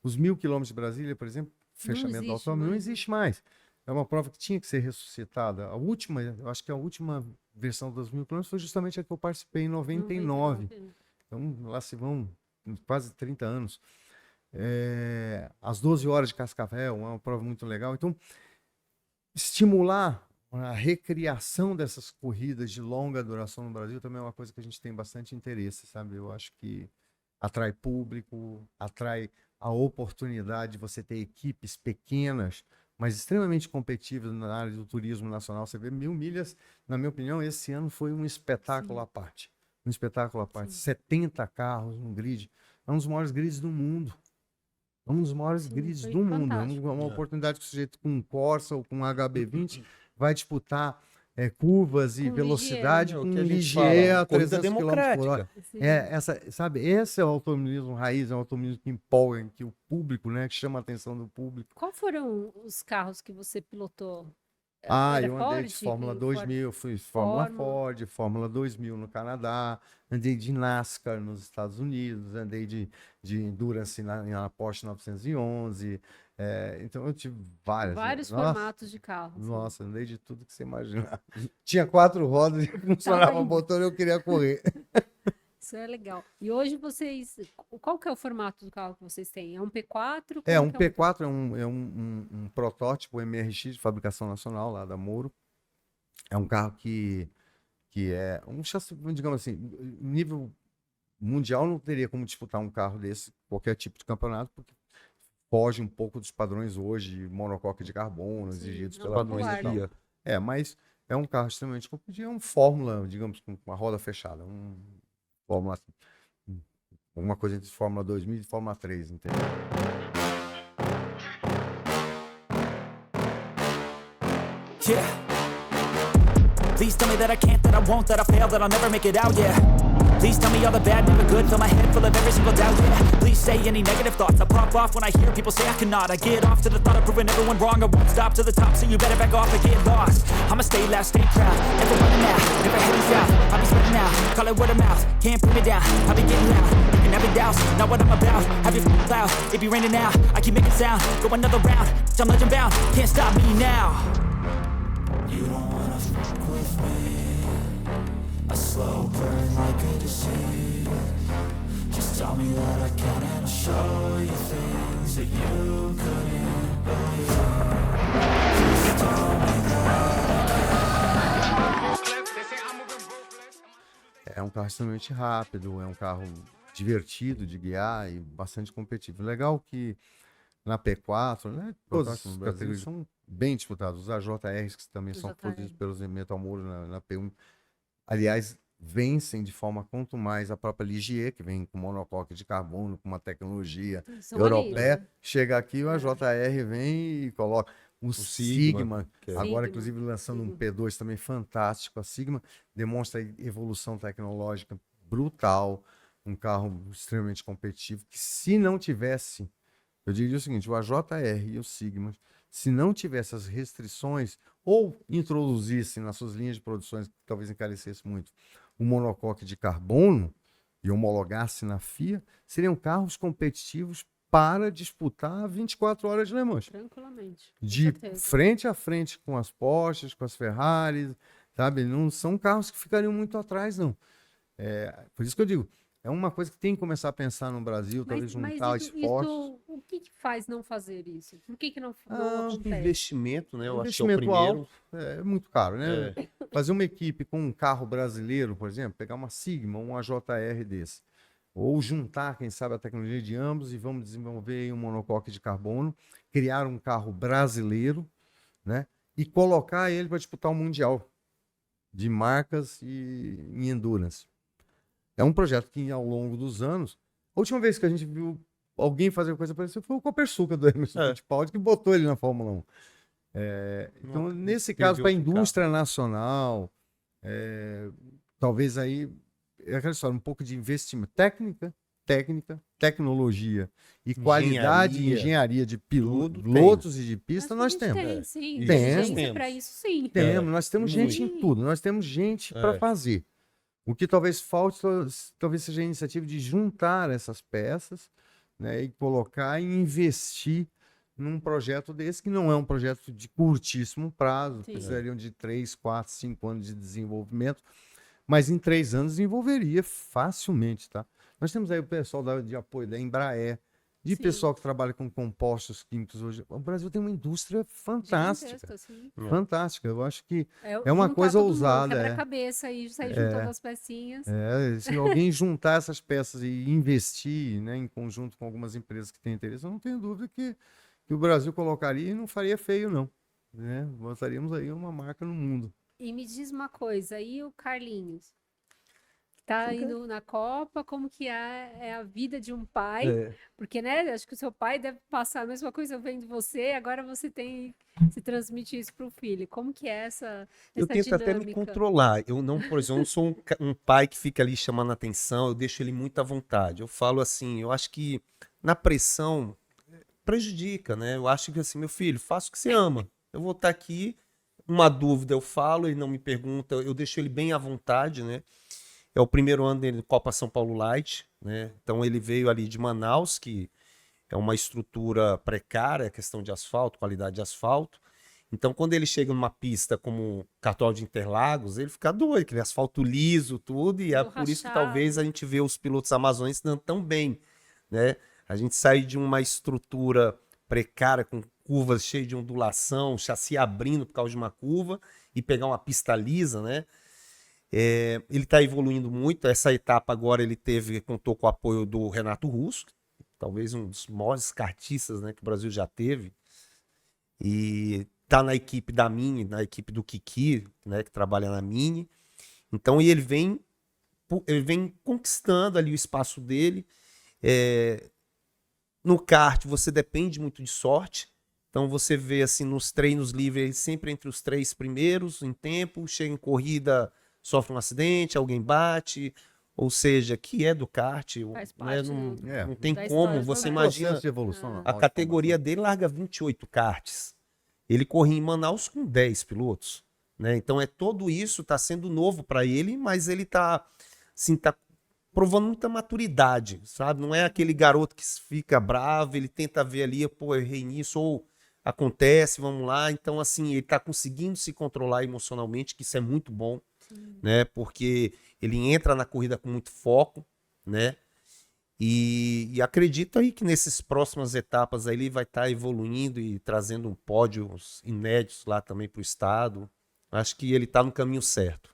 Os 1.000 quilômetros de Brasília, por exemplo, fechamento do existe automóvel, não mais, né? existe mais. É uma prova que tinha que ser ressuscitada. A última, eu acho que a última versão dos 1.000 quilômetros foi justamente a que eu participei em 99. Então, lá se vão quase 30 anos. As 12 horas de Cascavel, uma prova muito legal. Então, estimular a recriação dessas corridas de longa duração no Brasil também é uma coisa que a gente tem bastante interesse, sabe? Eu acho que atrai público, atrai a oportunidade de você ter equipes pequenas, mas extremamente competitivas na área do turismo nacional. Você vê 1.000 milhas, na minha opinião, esse ano foi um espetáculo à parte. Um espetáculo à parte. 70 carros no grid. É um dos maiores grids do mundo. É um dos maiores grids foi do mundo. É fantástico. uma oportunidade que o sujeito com um Corsa ou com um HB20 vai disputar curvas e Com velocidade É o com que a um gente Ligier fala, a corrida 300 km por hora. democrática. Sabe, esse é o automobilismo raiz, é o automobilismo que empolga, que o público, né, que chama a atenção do público. Qual foram os carros que você pilotou? Eu andei Ford? de Fórmula Ford? 2000, fui Fórmula Ford, Fórmula 2000 no Canadá, andei de NASCAR nos Estados Unidos, andei de Endurance na Porsche 911, então eu tive Vários Nossa, formatos de carros. nossa, andei de tudo que você imaginar. Tinha 4 rodas e funcionava o indo. motor e eu queria correr. Isso é legal. E hoje vocês. Qual que é o formato do carro que vocês têm? É um P4? Um P4 é um protótipo MRX de fabricação nacional lá da Moro. É um carro que é um chassi, digamos assim, nível mundial não teria como disputar um carro desse, qualquer tipo de campeonato, porque foge um pouco dos padrões hoje, monocoque de carbono, exigidos pela Padrões popular, FIA. mas é um carro extremamente competitivo, é um Fórmula, digamos, com uma roda fechada, Fórmula, alguma coisa entre Fórmula 2000 e Fórmula 3, entendeu? Yeah. Please tell me that I can't, that I won't, that I fail, that I'll never make it out, yeah. Please tell me all the bad, never good, fill my head full of every single doubt, yeah. Please say any negative thoughts, I pop off when I hear people say I cannot. I get off to the thought of proving everyone wrong, I won't stop to the top, so you better back off and get lost. I'ma stay loud, stay proud, never running out, never heading south. I'll be spreading out, call it word of mouth, can't put me down, I'll be getting loud. You can have it doubts, not what I'm about, have your loud, it be raining now, I keep making sound, go another round, I'm legend bound, can't stop me now. You don't wanna fuck with me, a slow burn like a disease. Just tell me that I can and I'll show you things that you couldn't believe. Just tell me É um carro extremamente rápido, é um carro divertido de guiar e bastante competitivo. Legal que na P4, né, todas as categorias são bem disputados. Os AJRs, que também são produzidos pelos Metal Muro na P1, aliás, vencem de forma quanto mais a própria Ligier, que vem com monocoque de carbono, com uma tecnologia europeia. Chega aqui, o AJR vem e coloca o Sigma, agora inclusive lançando um P2 também fantástico. A Sigma demonstra evolução tecnológica brutal, um carro extremamente competitivo, que se não tivesse, eu diria o seguinte, o AJR e o Sigma, se não tivesse as restrições ou introduzissem nas suas linhas de produções, que talvez encarecesse muito, o monocoque de carbono e homologasse na FIA, seriam carros competitivos para disputar 24 horas de Le Mans. Tranquilamente. De frente a frente com as Porsches, com as Ferraris, sabe? Não são carros que ficariam muito atrás, não. Por isso que eu digo, é uma coisa que tem que começar a pensar no Brasil, talvez juntar esforços. O o que que faz não fazer isso? Por que que não Acho que acontece? investimento, né? Eu acho que é o Investimento primeiro. alto é muito caro, né? Fazer uma equipe com um carro brasileiro, por exemplo, pegar uma Sigma, um AJR desse, ou juntar, quem sabe, a tecnologia de ambos e vamos desenvolver aí um monocoque de carbono, criar um carro brasileiro, né? E colocar ele para disputar o Mundial de marcas e em endurance. É um projeto que, ao longo dos anos, a última vez que a gente viu alguém fazer coisa parecida foi o Copersucar do Emerson Fittipaldi, que botou ele na Fórmula 1. Então, nesse caso, para a indústria nacional, talvez aí, é aquela história, um pouco de investimento, tecnologia e qualidade e engenharia de pilotos e de pista, nós Acho que a gente temos. tem, sim. Temos. Inteligência para isso, sim. Nós temos gente em tudo, nós temos gente para fazer. O que talvez falte, talvez seja a iniciativa de juntar essas peças, né, e colocar e investir num projeto desse, que não é um projeto de curtíssimo prazo, precisariam de 3, 4, 5 anos de desenvolvimento, mas em 3 anos desenvolveria facilmente, tá? Nós temos aí o pessoal de apoio da Embraer, de pessoal que trabalha com compostos químicos hoje. O Brasil tem uma indústria fantástica. Gigantesca, assim. Fantástica. Eu acho que é juntar uma coisa todo mundo, ousada. quebra-cabeça e sair juntando as pecinhas. Se alguém juntar essas peças e investir, né, em conjunto com algumas empresas que têm interesse, eu não tenho dúvida que o Brasil colocaria e não faria feio, não. Né? Botaríamos aí uma marca no mundo. E me diz uma coisa, e o Carlinhos? Tá indo na Copa, como que é a vida de um pai? Porque, né, acho que o seu pai deve passar a mesma coisa vendo você, agora você transmite isso para o filho. Como que é essa Eu tento até me dinâmica? controlar. Eu não, por exemplo, eu não sou um pai que fica ali chamando a atenção, eu deixo ele muito à vontade. Eu falo assim, eu acho que na pressão prejudica, né? Eu acho que assim, meu filho, faça o que você ama. Eu vou estar aqui, uma dúvida eu falo, ele não me pergunta, eu deixo ele bem à vontade, né? É o primeiro ano dele no Copa São Paulo Light, né? Então ele veio ali de Manaus, que é uma estrutura precária, questão de asfalto, qualidade de asfalto. Então quando ele chega numa pista como Cartódromo de Interlagos, ele fica doido, aquele asfalto liso, tudo, e é por isso que talvez a gente vê os pilotos amazônicos dando tão bem, né? A gente sai de uma estrutura precária, com curvas cheias de ondulação, chassi abrindo por causa de uma curva, e pegar uma pista lisa, né? Ele está evoluindo muito. Essa etapa agora ele contou com o apoio do Renato Russo, talvez um dos maiores kartistas, né, que o Brasil já teve, e está na equipe da Mini, na equipe do Kiki, né, que trabalha na Mini. Então ele vem conquistando ali o espaço dele. No kart você depende muito de sorte. Então você vê assim nos treinos livres sempre entre os 3 primeiros em tempo, chega em corrida, sofre um acidente, alguém bate, ou seja, que é do kart, Faz parte, não tem da como, história você também. imagina, Processo de evolução. a categoria dele larga 28 karts, ele corria em Manaus com 10 pilotos, né? Então todo isso está sendo novo para ele, mas ele está assim, provando muita maturidade, sabe? Não é aquele garoto que fica bravo, ele tenta ver ali, pô, eu errei nisso, ou acontece, vamos lá. Então, assim, ele está conseguindo se controlar emocionalmente, que isso é muito bom, né? Porque ele entra na corrida com muito foco, né? E acredito aí que nessas próximas etapas aí ele vai estar evoluindo e trazendo pódios inéditos lá também para o estado. Acho que ele está no caminho certo.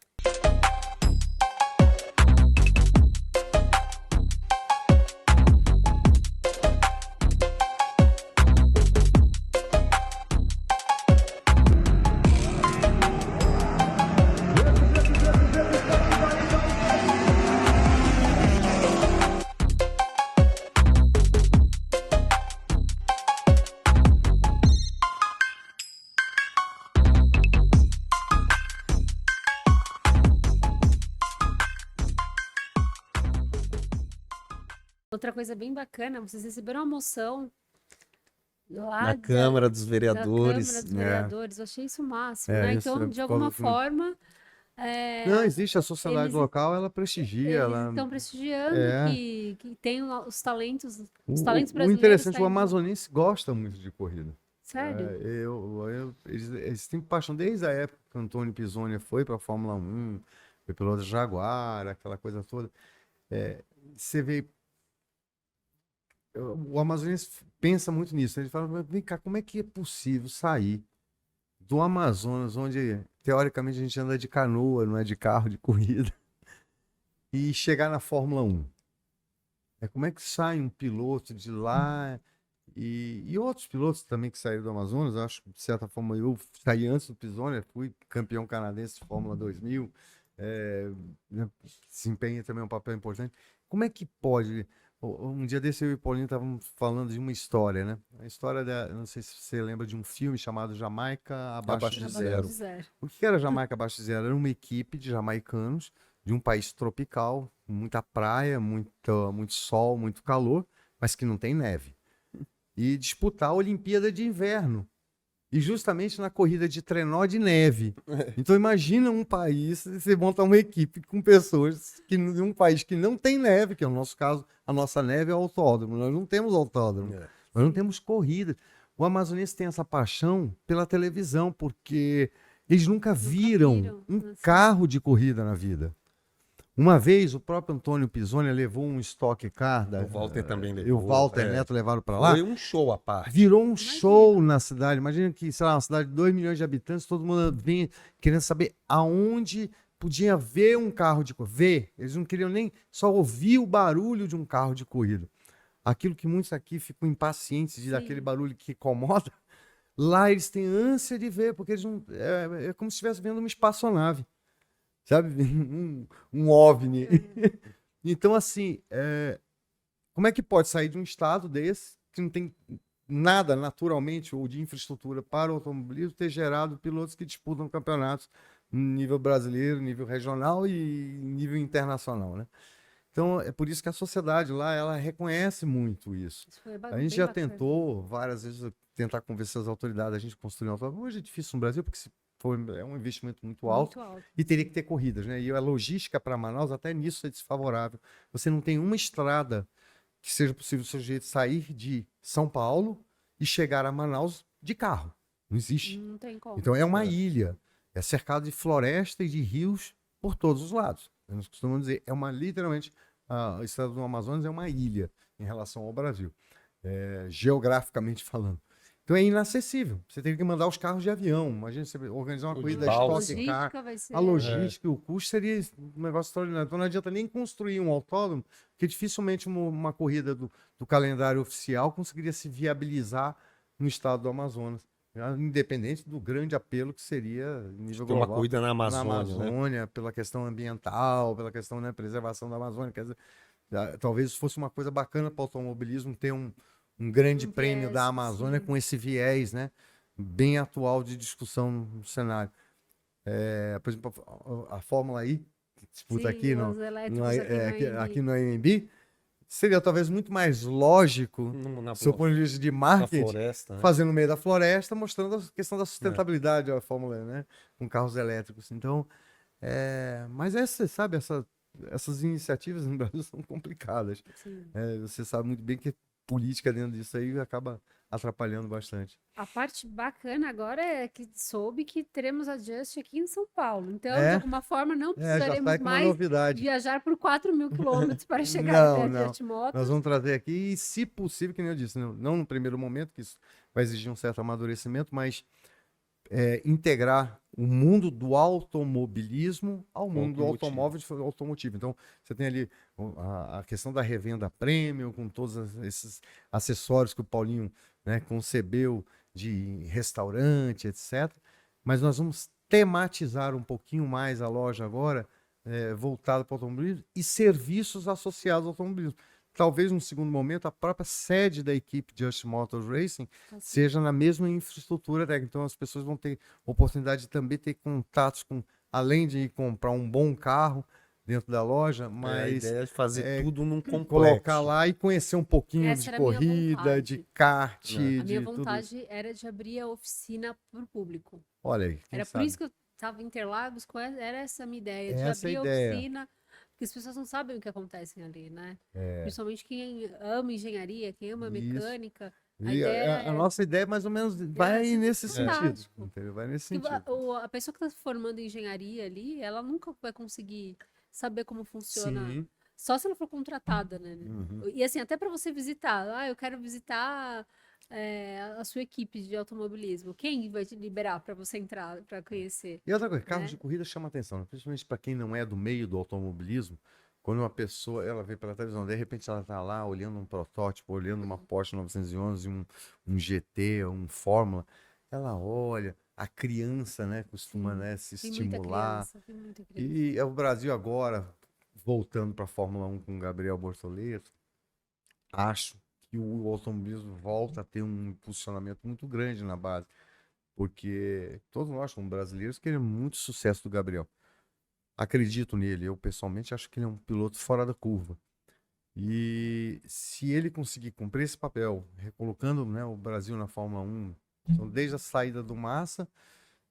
Outra coisa bem bacana, vocês receberam uma moção lá Na Câmara dos da Vereadores. Câmara dos Vereadores. Eu achei isso o máximo, É, né? isso Então, é de por alguma causa do- forma, Não, existe a sociedade eles- local, ela prestigia. eles estão prestigiando que tem os talentos O brasileiros. interessante, tá o indo- amazonense gosta muito de corrida. Sério? Eles têm paixão desde a época que o Antônio Pisonia foi para a Fórmula 1, foi piloto Jaguar, aquela coisa toda. Você vê o amazonense pensa muito nisso. Ele fala, "Mas vem cá, como é que é possível sair do Amazonas, onde teoricamente a gente anda de canoa, não é de carro de corrida, e chegar na Fórmula 1? Como é que sai um piloto de lá e outros pilotos também que saíram do Amazonas? Eu acho que, de certa forma, eu saí antes do Pisoni, fui campeão canadense de Fórmula 2000, né, desempenha também um papel importante. Como é que pode? Um dia desse eu e o Paulinho estávamos falando de uma história, né? A história não sei se você lembra de um filme chamado Jamaica Abaixo de Zero. O que era Jamaica Abaixo de Zero? Era uma equipe de jamaicanos de um país tropical, muita praia, muito sol, muito calor, mas que não tem neve. E disputar a Olimpíada de Inverno. E justamente na corrida de trenó de neve. Então imagina um país, você monta uma equipe com pessoas que em um país que não tem neve, que é o nosso caso, a nossa neve é autódromo. Nós não temos autódromo, nós não temos corrida. O amazonense tem essa paixão pela televisão, porque eles nunca viram um carro de corrida na vida. Uma vez o próprio Antônio Pisoni levou um Stock Car, O Walter também e levou. o Walter Neto levaram para lá. Foi um show à parte. Virou um show na cidade. Imagina que, sei lá, uma cidade de 2 milhões de habitantes, todo mundo vinha querendo saber aonde podia ver um carro de corrida. Ver. Eles não queriam nem só ouvir o barulho de um carro de corrida. Aquilo que muitos aqui ficam impacientes de daquele barulho que incomoda, lá eles têm ânsia de ver, porque eles não, é como se estivesse vendo uma espaçonave. Sabe? Um OVNI. Então, assim, como é que pode sair de um estado desse, que não tem nada naturalmente, ou de infraestrutura para o automobilismo, ter gerado pilotos que disputam campeonatos nível brasileiro, nível regional e nível internacional, né? Então, é por isso que a sociedade lá, ela reconhece muito isso. A gente já tentou várias vezes tentar convencer as autoridades, a gente construir um automóvel. Hoje é difícil no Brasil, porque é um investimento muito alto e teria que ter corridas, né? E a logística para Manaus, até nisso, é desfavorável. Você não tem uma estrada que seja possível o sujeito sair de São Paulo e chegar a Manaus de carro. Não existe. Não tem como. Então é uma ilha. É cercado de floresta e de rios por todos os lados. Nós costumamos dizer, literalmente, o estado do Amazonas é uma ilha em relação ao Brasil, geograficamente falando. Então é inacessível. Você tem que mandar os carros de avião. Imagina você organizar uma corrida de Stock Car. A logística, o custo seria um negócio extraordinário. Então não adianta nem construir um autódromo, porque dificilmente uma corrida do calendário oficial conseguiria se viabilizar no estado do Amazonas. Independente do grande apelo que seria em nível global. Uma corrida na Amazônia, né? Pela questão ambiental, pela questão, né, preservação da Amazônia. Quer dizer, talvez fosse uma coisa bacana para o automobilismo ter um grande prêmio da Amazônia, sim, com esse viés, né, bem atual de discussão no cenário. Por exemplo, a Fórmula I, que disputa, sim, aqui no AMB, seria talvez muito mais lógico, do ponto de vista de marketing, floresta, né? fazer no meio da floresta, mostrando a questão da sustentabilidade da Fórmula E, né, com carros elétricos. Então, mas essas iniciativas no Brasil são complicadas. Você sabe muito bem que política dentro disso aí acaba atrapalhando bastante. A parte bacana agora é que soube que teremos a Just aqui em São Paulo. Então, de alguma forma, não precisaremos mais viajar por 4.000 quilômetros para chegar até a Just Motos. Nós vamos trazer aqui e, se possível, que nem eu disse, não no primeiro momento, que isso vai exigir um certo amadurecimento, mas integrar o mundo do automobilismo ao mundo do automóvel automotivo. Então, você tem ali a questão da revenda premium, com todos esses acessórios que o Paulinho, né, concebeu, de restaurante, etc. Mas nós vamos tematizar um pouquinho mais a loja agora, voltada para o automobilismo e serviços associados ao automobilismo. Talvez, num segundo momento, a própria sede da equipe Just Motors Racing seja na mesma infraestrutura técnica. Então, as pessoas vão ter oportunidade de também ter contatos com, além de comprar um bom carro dentro da loja, mas a ideia é fazer tudo num complexo. Colocar lá e conhecer um pouquinho de corrida, de kart. A minha vontade era de abrir a oficina para o público. Olha aí. Era por isso que eu estava em Interlagos, era essa a minha ideia, de abrir a oficina. Porque as pessoas não sabem o que acontece ali, né? Principalmente quem ama engenharia, quem ama mecânica. A nossa ideia, mais ou menos, vai nesse sentido. Entendeu? Vai nesse sentido. A pessoa que está se formando em engenharia ali, ela nunca vai conseguir saber como funciona. Sim. Só se ela for contratada, né? Uhum. E assim, até para você visitar, eu quero visitar a sua equipe de automobilismo. Quem vai te liberar para você entrar, para conhecer? E outra coisa, carros Né? de corrida chama atenção, né? Principalmente para quem não é do meio do automobilismo. Quando uma pessoa, ela vê pela televisão, de repente ela tá lá olhando um protótipo, olhando uma Porsche 911, um GT, um Fórmula, ela olha, a criança, né, costuma, né, se Tem muita estimular. criança, tem muita criança. E é o Brasil agora, voltando para a Fórmula 1 com o Gabriel Bortoleto, acho que o automobilismo volta a ter um impulsionamento muito grande na base, porque todos nós, como brasileiros, queremos muito sucesso do Gabriel. Acredito nele, eu pessoalmente acho que ele é um piloto fora da curva. E se ele conseguir cumprir esse papel, recolocando, né, o Brasil na Fórmula 1, então desde a saída do Massa,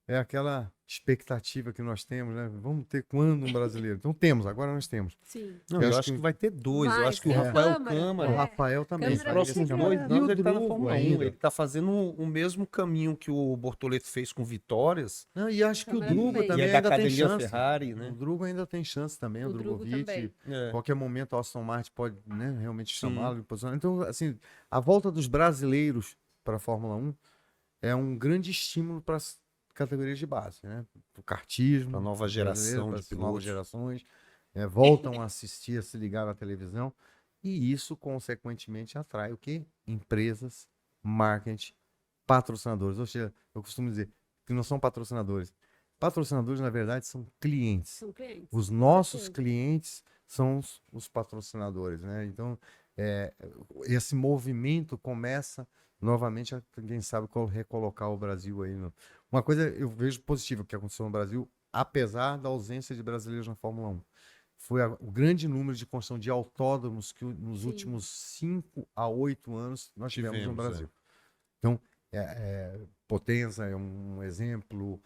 é aquela expectativa que nós temos, né? Vamos ter quando um brasileiro? Então temos, agora nós temos. Sim. Não, Eu eu acho acho que que vai ter dois. Eu Vai, acho que o tem o Rafael Câmara, O Câmara, Rafael também. nos Câmara próximos vai ser 2 grande. anos, E o ele tá na Drugo Fórmula 1. ainda. Ele tá fazendo o mesmo caminho que o Bortoleto fez com Vitórias. Não, e acho que o Câmara Drugo também. também E é da ainda tem Academia chance. Ferrari, O né? Drugo ainda tem chance também, o O Drugo Drogovic. também. É. Qualquer momento a Aston Martin pode, né, realmente Sim. chamá-lo e posicionar. Então, assim, a volta dos brasileiros para a Fórmula 1 é um grande estímulo para as categorias de base, né? Para o kartismo, Pra nova pros geração brasileiros, de pras pilotos. novas gerações, voltam a assistir, a se ligar na televisão, e isso, consequentemente, atrai o quê? Empresas, marketing, patrocinadores. Ou seja, eu costumo dizer que não são patrocinadores. Patrocinadores, na verdade, são clientes. São clientes. Os nossos certeza. clientes são os patrocinadores, né? Então, esse movimento começa novamente a, quem sabe, recolocar o Brasil aí. Uma coisa eu vejo positiva que aconteceu no Brasil, apesar da ausência de brasileiros na Fórmula 1, foi o grande número de construção de autódromos que nos Sim. últimos 5 a 8 anos nós tivemos no Tivemos, Brasil. Então, Potenza é um exemplo,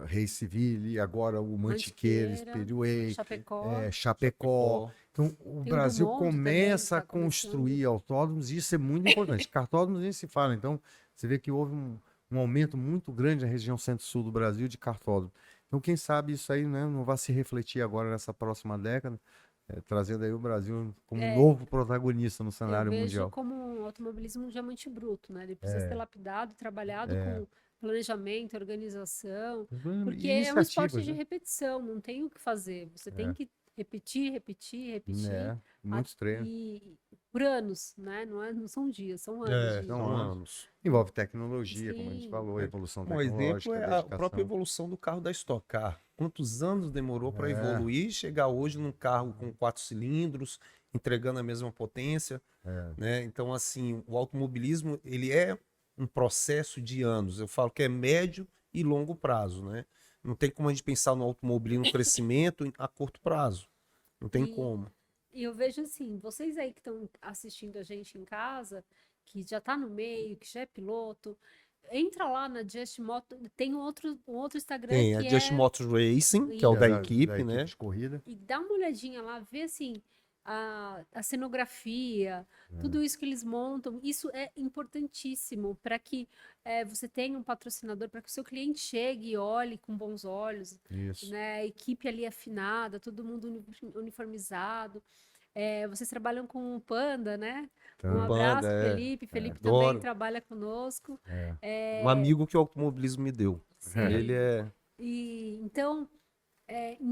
Rei Civil, e agora o Mantiqueira, Mantiqueira, Speedway, Chapecó. Chapecó. Então, o Tem o Brasil Dumont também, começa a que tá começando. construir autódromos, e isso é muito importante. Cartódromos nem se fala. Então, você vê que houve um aumento muito grande na região centro-sul do Brasil de cartódromo. Então, quem sabe isso aí, né, não vai se refletir agora nessa próxima década, trazendo aí o Brasil como novo protagonista no cenário Eu vejo mundial. como um automobilismo um diamante bruto, né? Ele precisa ser lapidado, trabalhado com planejamento, organização, porque é um esporte Iniciativas, de né? repetição, não tem o que fazer. Você tem que repetir, Muitos treinos. e por anos, né? Não são dias, são anos. de- são São anos. anos. Envolve tecnologia, como a gente Sim. falou, evolução Um tecnológica, exemplo é a dedicação. própria evolução do carro da Stock Car. Quantos anos demorou para É. evoluir e chegar hoje num carro com 4 cilindros, entregando a mesma potência, né? Então, assim, o automobilismo, ele é um processo de anos. Eu falo que é médio e longo prazo, né? Não tem como a gente pensar no automobilismo crescimento a curto prazo. Não tem E- como. E eu vejo assim, vocês aí que estão assistindo a gente em casa, que já está no meio, que já é piloto, entra lá na Just Moto, tem um outro Instagram Tem a que Just é Motors Racing, que é o da equipe, né? de corrida. e dá uma olhadinha lá, vê assim a cenografia, tudo isso que eles montam, isso é importantíssimo para que você tenha um patrocinador, para que o seu cliente chegue e olhe com bons olhos, Isso. né? A equipe ali afinada, todo mundo uniformizado. Vocês trabalham com o Panda, né? Um abraço, Panda, é. Felipe. Felipe Adoro. também trabalha conosco. Um amigo que o automobilismo me deu. Sim. Ele é. E então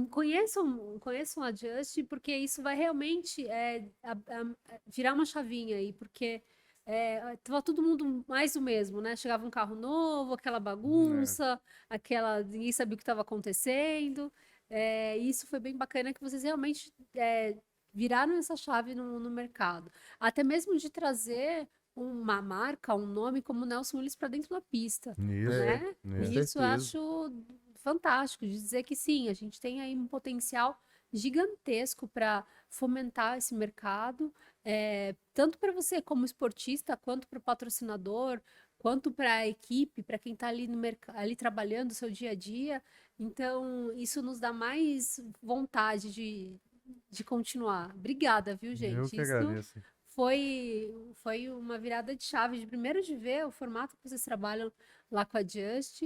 conheçam a Just, porque isso vai realmente virar uma chavinha aí, porque tava todo mundo mais do mesmo, né? Chegava um carro novo, aquela bagunça, ninguém sabia o que estava acontecendo. E isso foi bem bacana que vocês realmente viraram essa chave no mercado. Até mesmo de trazer uma marca, um nome como Nelson Williams para dentro da pista. Isso. Né? Com E isso eu certeza. acho fantástico, de dizer que sim, a gente tem aí um potencial gigantesco para fomentar esse mercado, tanto para você como esportista, quanto para o patrocinador, quanto para a equipe, para quem está ali no ali trabalhando o seu dia a dia. Então, isso nos dá mais vontade de continuar. Obrigada, viu, gente? Eu que Isso agradeço. foi uma virada de chave, primeiro de ver o formato que vocês trabalham lá com a Just,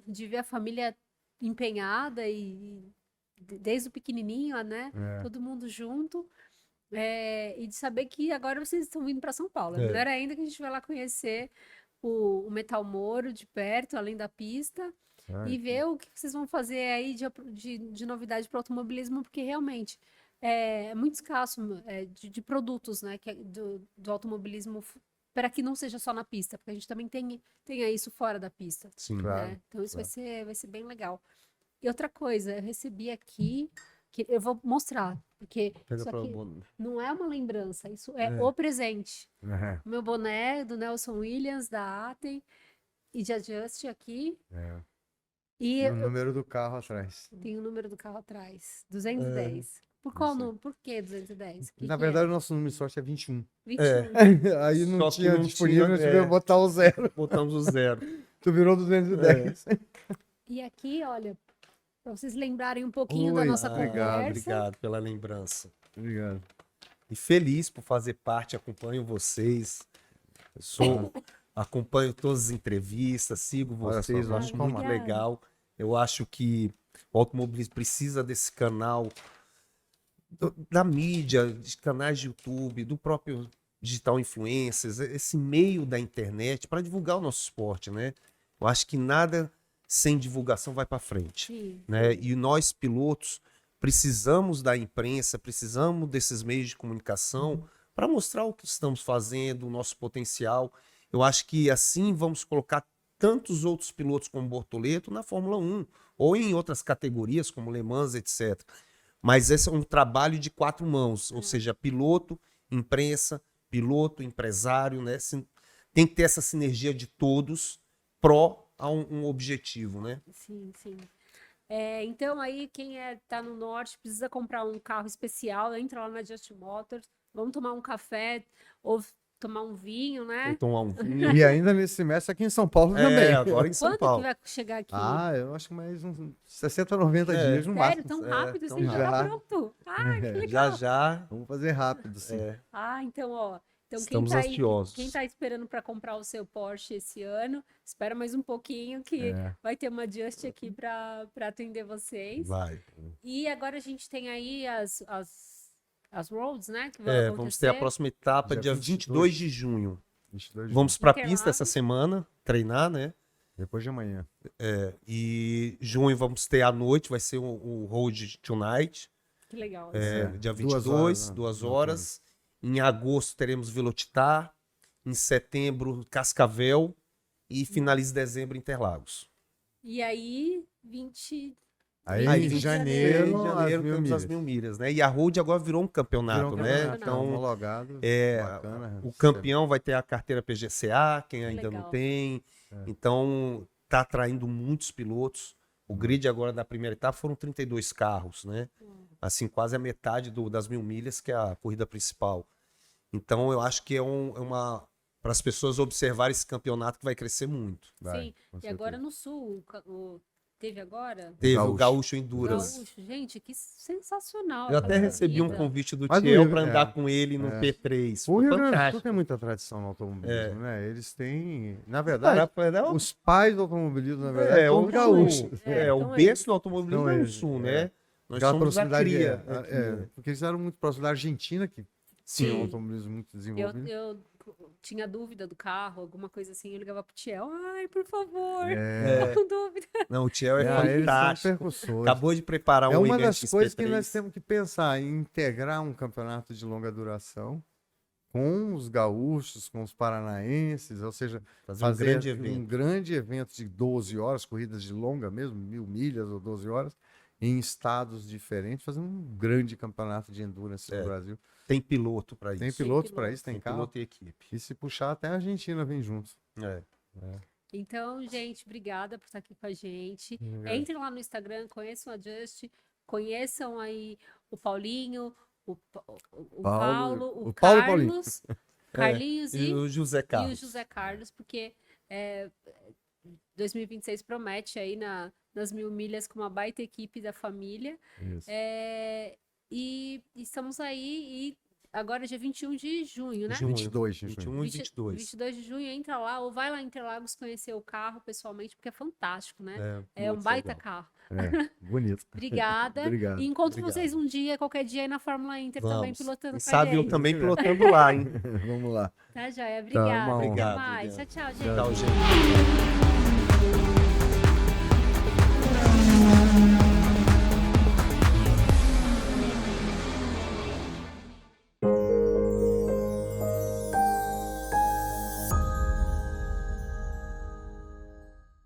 de ver a família empenhada e desde o pequenininho, né? É. Todo mundo junto. E de saber que agora vocês estão vindo para São Paulo. É É. melhor ainda que a gente vai lá conhecer o Metal Moro de perto, além da pista, Ai, e ver o que vocês vão fazer aí de novidade para o automobilismo, porque realmente é muito escasso de produtos, né, do automobilismo para que não seja só na pista, porque a gente também tenha isso fora da pista, Sim. Claro, né? Então isso claro. vai ser bem legal. E outra coisa, eu recebi aqui, que eu vou mostrar, porque Pega isso pra aqui bono. não é uma lembrança, isso é o presente. É, O meu boné do Nelson Williams, da Atem e de Adjust aqui. é. E E o número do carro atrás. tem o número do carro atrás, 210. Por qual Isso aí. número? Por que 210? Que Na que verdade, o nosso número de sorte é 21. 21. Aí não Só que tinha não disponível, tinha, nós tivemos que botar o 0. Botamos o 0. Tu virou 210. E aqui, olha, para vocês lembrarem um pouquinho da Oi, nossa obrigado, conversa. Obrigado pela lembrança. Obrigado. E feliz por fazer parte, acompanho vocês. Acompanho todas as entrevistas, sigo Olha vocês, só, eu acho vamos muito lá. legal. Eu acho que o automobilismo precisa desse canal da mídia, de canais de YouTube, do próprio digital influencers, esse meio da internet para divulgar o nosso esporte, né? Eu acho que nada sem divulgação vai para frente, Sim. né? E nós pilotos precisamos da imprensa, precisamos desses meios de comunicação para mostrar o que estamos fazendo, o nosso potencial. Eu acho que assim vamos colocar tantos outros pilotos como Bortoleto na Fórmula 1 ou em outras categorias como Le Mans, etc. Mas esse é um trabalho de 4 mãos, ou seja, piloto, imprensa, piloto, empresário, né? Tem que ter essa sinergia de todos pró a um objetivo, né? Sim, sim. Então aí quem tá no norte precisa comprar um carro especial, entra lá na Just Motors, vamos tomar um café ou tomar um vinho, Ou né? tomar um vinho. E ainda nesse semestre aqui em São Paulo também. Agora em São Quando Paulo. que vai chegar aqui? Ah, eu acho que mais uns 60, 90 dias no Sério, máximo. tão rápido tão assim, já tá já. pronto. Ah, que Já legal. já Vamos fazer rápido, sim. Ah, então, ó. Então, Estamos quem tá aí, ansiosos. quem tá esperando para comprar o seu Porsche esse ano, espera mais um pouquinho que vai ter uma Just aqui para atender vocês. vai. E agora a gente tem aí as roads, né? Que vão Vamos ter a acontecer. próxima etapa Dia dia 22 de junho. 22 de Vamos para a Interlagos. pista essa semana, treinar, né? depois de amanhã. E junho vamos ter à noite, vai ser o Road Tonight, Que legal. dia 2 22, horas, né? 2 horas. Em agosto teremos Velocitar, em setembro Cascavel e finaliza dezembro Interlagos. E aí, 20. Aí, Aí, em 20 janeiro, de janeiro as temos as 1.000 milhas, né? E a Road agora virou um campeonato, Virou um né? campeonato. Então, homologado, é, bacana. o campeão vai ter a carteira PGCA, quem ainda legal. não tem. Então, tá atraindo muitos pilotos. O grid agora da primeira etapa foram 32 carros, né? Assim, quase a metade das 1.000 milhas, que é a corrida principal. Então, eu acho que é uma para as pessoas observarem esse campeonato que vai crescer muito. Vai, Sim. com E agora certeza. no sul, teve agora? Teve o Gaúcho. Gaúcho Endurance. Gaúcho. Gente, que sensacional. Eu até essa recebi um corrida. convite do Mas o Tiel Rio- para andar é. com ele no P3. O Foi Rio Grande do Sul fantástico. tem muita tradição no automobilismo, né? Eles têm, na Cara, verdade, os pais do automobilismo, na verdade, são os o gaúchos. o então berço do automobilismo São é no eles, sul, é. né? Nós Aquela somos a proximidade, cria. aqui, né? porque eles eram muito próximos da Argentina, que tinha Sim. um automobilismo muito desenvolvido. Eu tinha dúvida do carro, alguma coisa assim, eu ligava pro Tiel. Ai, por favor, É, tô com dúvida. Não, o Tiel é eles são fantástico. percussores. Acabou de preparar É um uma evento das coisas que SP3. nós temos que pensar em integrar um campeonato de longa duração com os gaúchos, com os paranaenses, ou seja, Fazer um fazer grande evento. um grande evento de 12 horas, corridas de longa mesmo, 1.000 milhas ou 12 horas, em estados diferentes, fazer um grande campeonato de endurance no Brasil. Tem piloto para isso. Tem pilotos para piloto. isso, tem Tem carro. piloto e equipe. E se puxar, até a Argentina vem junto. É. Então, gente, obrigada por estar aqui com a gente. Entrem lá no Instagram, conheçam a Just, conheçam aí o Paulinho, o Paulo, o o Paulo e o Paulinho. Carlos, Carlinhos E o José e o Carlos. José Carlos, porque 2026 promete aí nas 1.000 milhas com uma baita equipe da família. Isso. E estamos aí, e agora é dia 21 de junho, né? Junho. 22 de junho. 21 e 22. 22 de junho, entra lá, ou vai lá em Interlagos conhecer o carro pessoalmente, porque é fantástico, né? É um muito baita legal. carro. Bonito. Obrigada. Obrigado. E encontro Obrigado. vocês um dia, qualquer dia aí na Fórmula Inter também Vamos. pilotando Quem com a sabe eu gente. também pilotando lá, hein? Vamos lá. Tá, joia? Tá, uma Obrigada. honra. Até Obrigado, mais. obrigado. Tchau, tchau, gente. Tchau, gente.